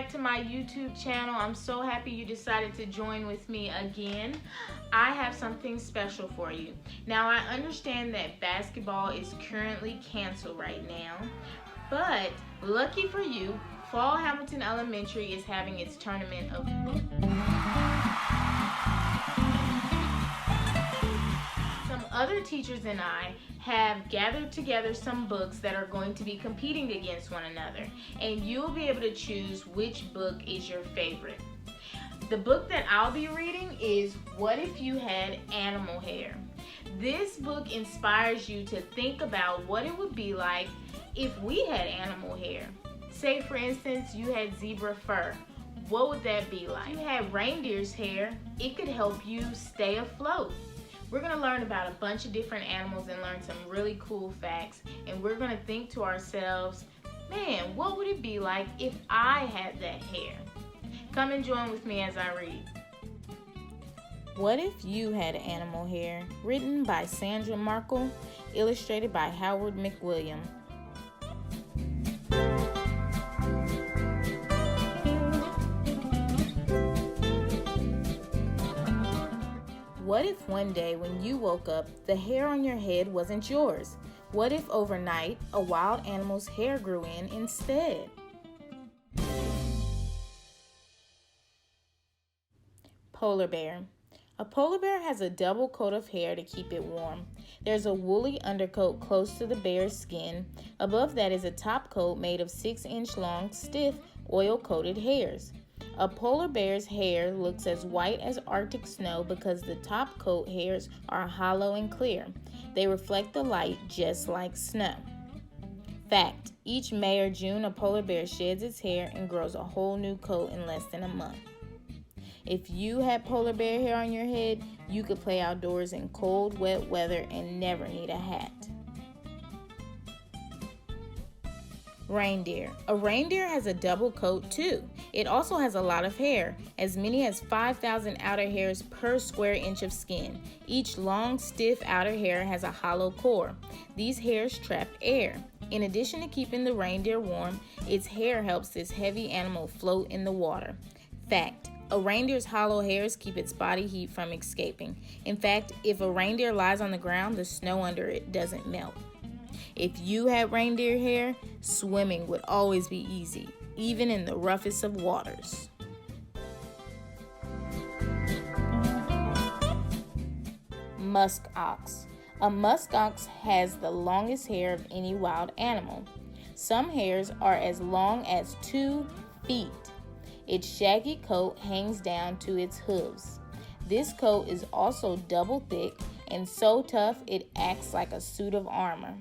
back to my YouTube channel. I'm so happy you decided to join with me again. I have something special for you. Now, I understand that basketball is currently canceled right now, but lucky for you, Fall Hamilton Elementary is having its tournament of some other teachers and I have gathered together some books that are going to be competing against one another, and you'll be able to choose which book is your favorite. The book that I'll be reading is What If You Had Animal Hair? This book inspires you to think about what it would be like if we had animal hair. Say for instance you had zebra fur. What would that be like? If you had reindeer's hair, it could help you stay afloat. We're going to learn about a bunch of different animals and learn some really cool facts. And we're going to think to ourselves, man, what would it be like if I had that hair? Come and join with me as I read. What If You Had Animal Hair? Written by Sandra Markle, illustrated by Howard McWilliam. What if one day when you woke up, the hair on your head wasn't yours? What if overnight, a wild animal's hair grew in instead? Polar bear. A polar bear has a double coat of hair to keep it warm. There's a woolly undercoat close to the bear's skin. Above that is a top coat made of 6-inch long, stiff, oil-coated hairs. A polar bear's hair looks as white as Arctic snow because the top coat hairs are hollow and clear. They reflect the light just like snow. Fact: each May or June, a polar bear sheds its hair and grows a whole new coat in less than a month. If you had polar bear hair on your head, you could play outdoors in cold, wet weather and never need a hat. Reindeer. A reindeer has a double coat too. It also has a lot of hair, as many as 5,000 outer hairs per square inch of skin. Each long, stiff outer hair has a hollow core. These hairs trap air. In addition to keeping the reindeer warm, its hair helps this heavy animal float in the water. Fact: a reindeer's hollow hairs keep its body heat from escaping. In fact, if a reindeer lies on the ground, the snow under it doesn't melt. If you had reindeer hair, swimming would always be easy, even in the roughest of waters. Musk Ox. A musk ox has the longest hair of any wild animal. Some hairs are as long as 2 feet. Its shaggy coat hangs down to its hooves. This coat is also double thick and so tough it acts like a suit of armor.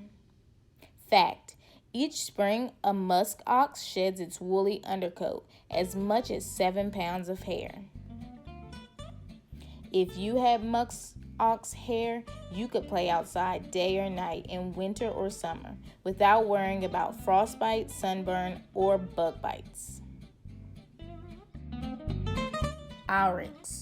Fact: each spring, a musk ox sheds its woolly undercoat, as much as 7 pounds of hair. If you had musk ox hair, you could play outside day or night in winter or summer without worrying about frostbite, sunburn, or bug bites. Oryx.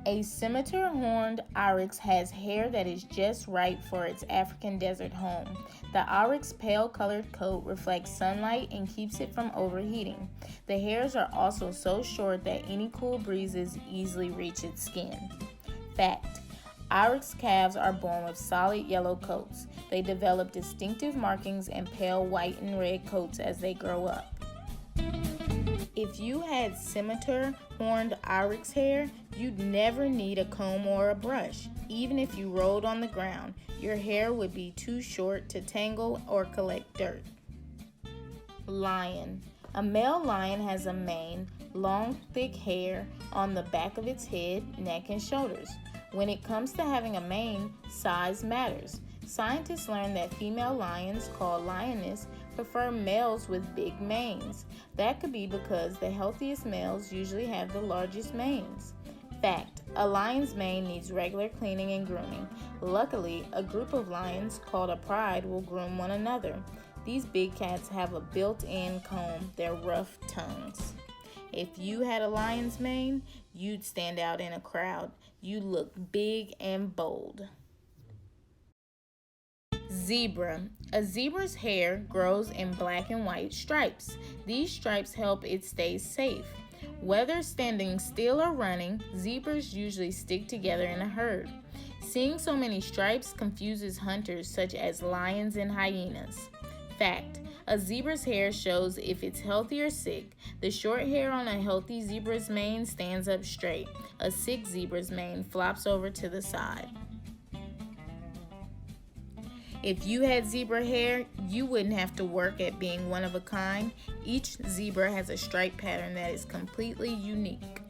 A scimitar horned oryx has hair that is just right for its African desert home. The oryx's pale-colored coat reflects sunlight and keeps it from overheating. The hairs are also so short that any cool breezes easily reach its skin. Fact: oryx calves are born with solid yellow coats. They develop distinctive markings and pale white and red coats as they grow up. If you had scimitar horned oryx hair, you'd never need a comb or a brush. Even if you rolled on the ground, your hair would be too short to tangle or collect dirt. Lion. A male lion has a mane, long, thick hair on the back of its head, neck, and shoulders. When it comes to having a mane, size matters. Scientists learned that female lions, called lioness, prefer males with big manes. That could be because the healthiest males usually have the largest manes. Fact: a lion's mane needs regular cleaning and grooming. Luckily, a group of lions, called a pride, will groom one another. These big cats have a built-in comb, their rough tongues. If you had a lion's mane, you'd stand out in a crowd. You look big and bold. Zebra. A zebra's hair grows in black and white stripes. These stripes help it stay safe. Whether standing still or running, zebras usually stick together in a herd. Seeing so many stripes confuses hunters such as lions and hyenas. Fact: a zebra's hair shows if it's healthy or sick. The short hair on a healthy zebra's mane stands up straight. A sick zebra's mane flops over to the side. If you had zebra hair, you wouldn't have to work at being one of a kind. Each zebra has a stripe pattern that is completely unique.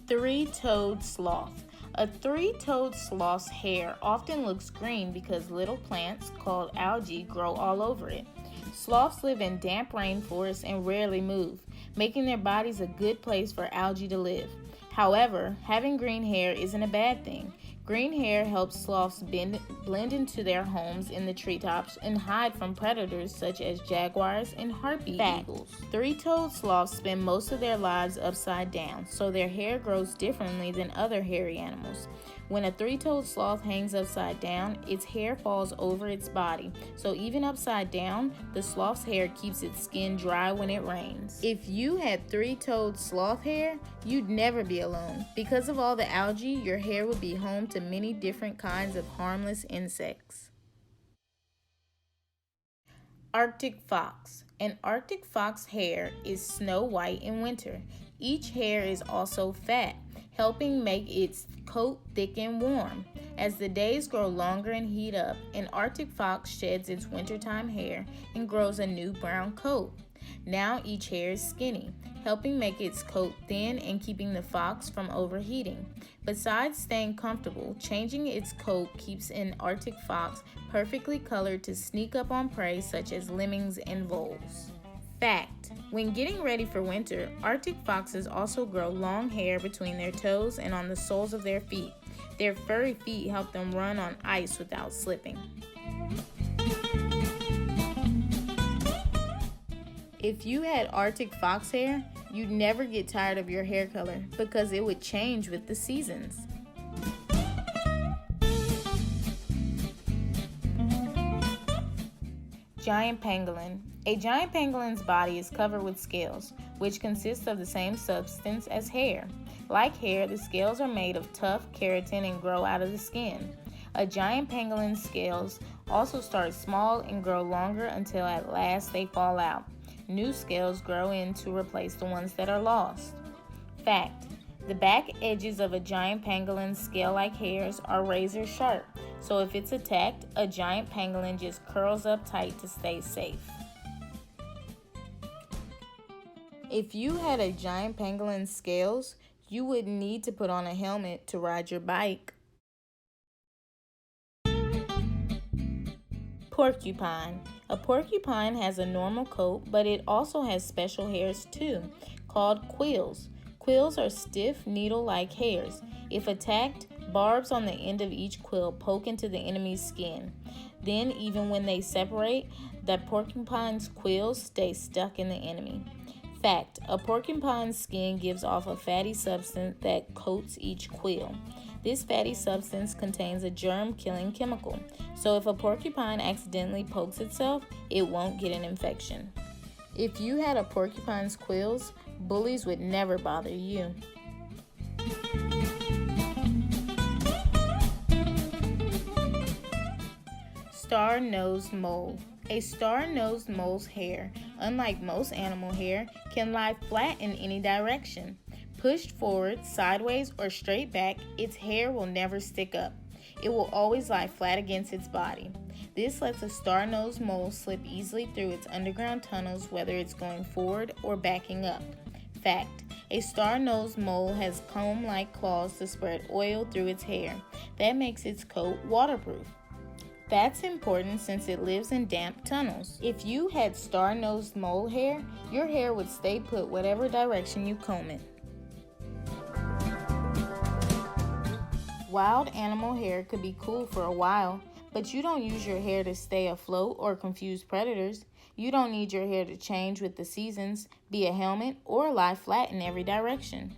Three-toed sloth. A three-toed sloth's hair often looks green because little plants called algae grow all over it. Sloths live in damp rainforests and rarely move, making their bodies a good place for algae to live. However, having green hair isn't a bad thing. Green hair helps sloths blend into their homes in the treetops and hide from predators such as jaguars and harpy eagles. Three-toed sloths spend most of their lives upside down, so their hair grows differently than other hairy animals. When a three-toed sloth hangs upside down, its hair falls over its body, so even upside down, the sloth's hair keeps its skin dry when it rains. If you had three-toed sloth hair, you'd never be alone. Because of all the algae, your hair would be home to many different kinds of harmless insects. Arctic fox. An Arctic fox hair is snow white in winter. Each hair is also fat, helping make its coat thick and warm. As the days grow longer and heat up, an Arctic fox sheds its wintertime hair and grows a new brown coat. Now each hair is skinny, helping make its coat thin and keeping the fox from overheating. Besides staying comfortable, changing its coat keeps an Arctic fox perfectly colored to sneak up on prey such as lemmings and voles. Fact: when getting ready for winter, Arctic foxes also grow long hair between their toes and on the soles of their feet. Their furry feet help them run on ice without slipping. If you had Arctic fox hair, you'd never get tired of your hair color because it would change with the seasons. Giant pangolin. A giant pangolin's body is covered with scales, which consist of the same substance as hair. Like hair, the scales are made of tough keratin and grow out of the skin. A giant pangolin's scales also start small and grow longer until at last they fall out. New scales grow in to replace the ones that are lost. Fact: the back edges of a giant pangolin's scale-like hairs are razor sharp, so if it's attacked, a giant pangolin just curls up tight to stay safe. If you had a giant pangolin's scales, you wouldn't need to put on a helmet to ride your bike. Porcupine. A porcupine has a normal coat, but it also has special hairs too, called quills. Quills are stiff, needle-like hairs. If attacked, barbs on the end of each quill poke into the enemy's skin. Then, even when they separate, the porcupine's quills stay stuck in the enemy. Fact: a porcupine's skin gives off a fatty substance that coats each quill. This fatty substance contains a germ-killing chemical, so if a porcupine accidentally pokes itself, it won't get an infection. If you had a porcupine's quills, bullies would never bother you. Starnosed Mole. A star-nosed mole's hair, unlike most animal hair, can lie flat in any direction. Pushed forward, sideways, or straight back, its hair will never stick up. It will always lie flat against its body. This lets a star-nosed mole slip easily through its underground tunnels, whether it's going forward or backing up. Fact: a star-nosed mole has comb-like claws to spread oil through its hair. That makes its coat waterproof. That's important since it lives in damp tunnels. If you had star-nosed mole hair, your hair would stay put whatever direction you comb it. Wild animal hair could be cool for a while, but you don't use your hair to stay afloat or confuse predators. You don't need your hair to change with the seasons, be a helmet, or lie flat in every direction.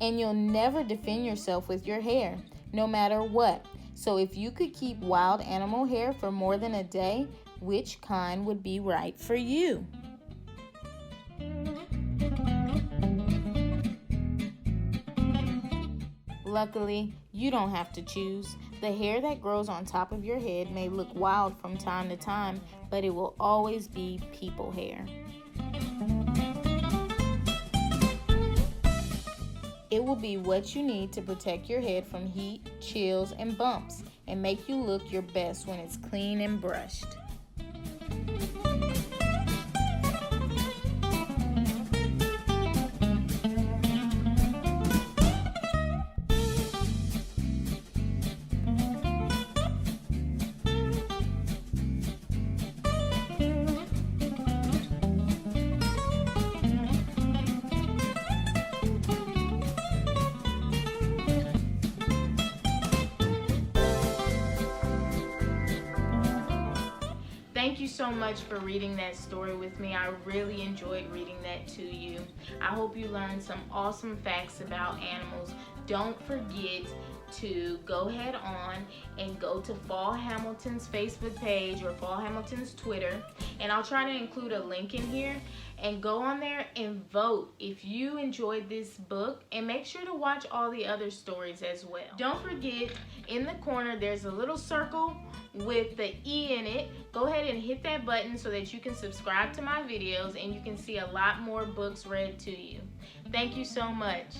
And you'll never defend yourself with your hair, no matter what. So if you could keep wild animal hair for more than a day, which kind would be right for you? Luckily, you don't have to choose. The hair that grows on top of your head may look wild from time to time, but it will always be people hair. It will be what you need to protect your head from heat, chills, and bumps, and make you look your best when it's clean and brushed. Thank you so much for reading that story with me. I really enjoyed reading that to you. I hope you learned some awesome facts about animals. Don't forget to go ahead on and go to Fall Hamilton's Facebook page or Fall Hamilton's Twitter, and I'll try to include a link in here, and go on there and vote if you enjoyed this book, and make sure to watch all the other stories as well. Don't forget, in the corner there's a little circle with the E in it. Go ahead and hit that button so that you can subscribe to my videos and you can see a lot more books read to you. Thank you so much.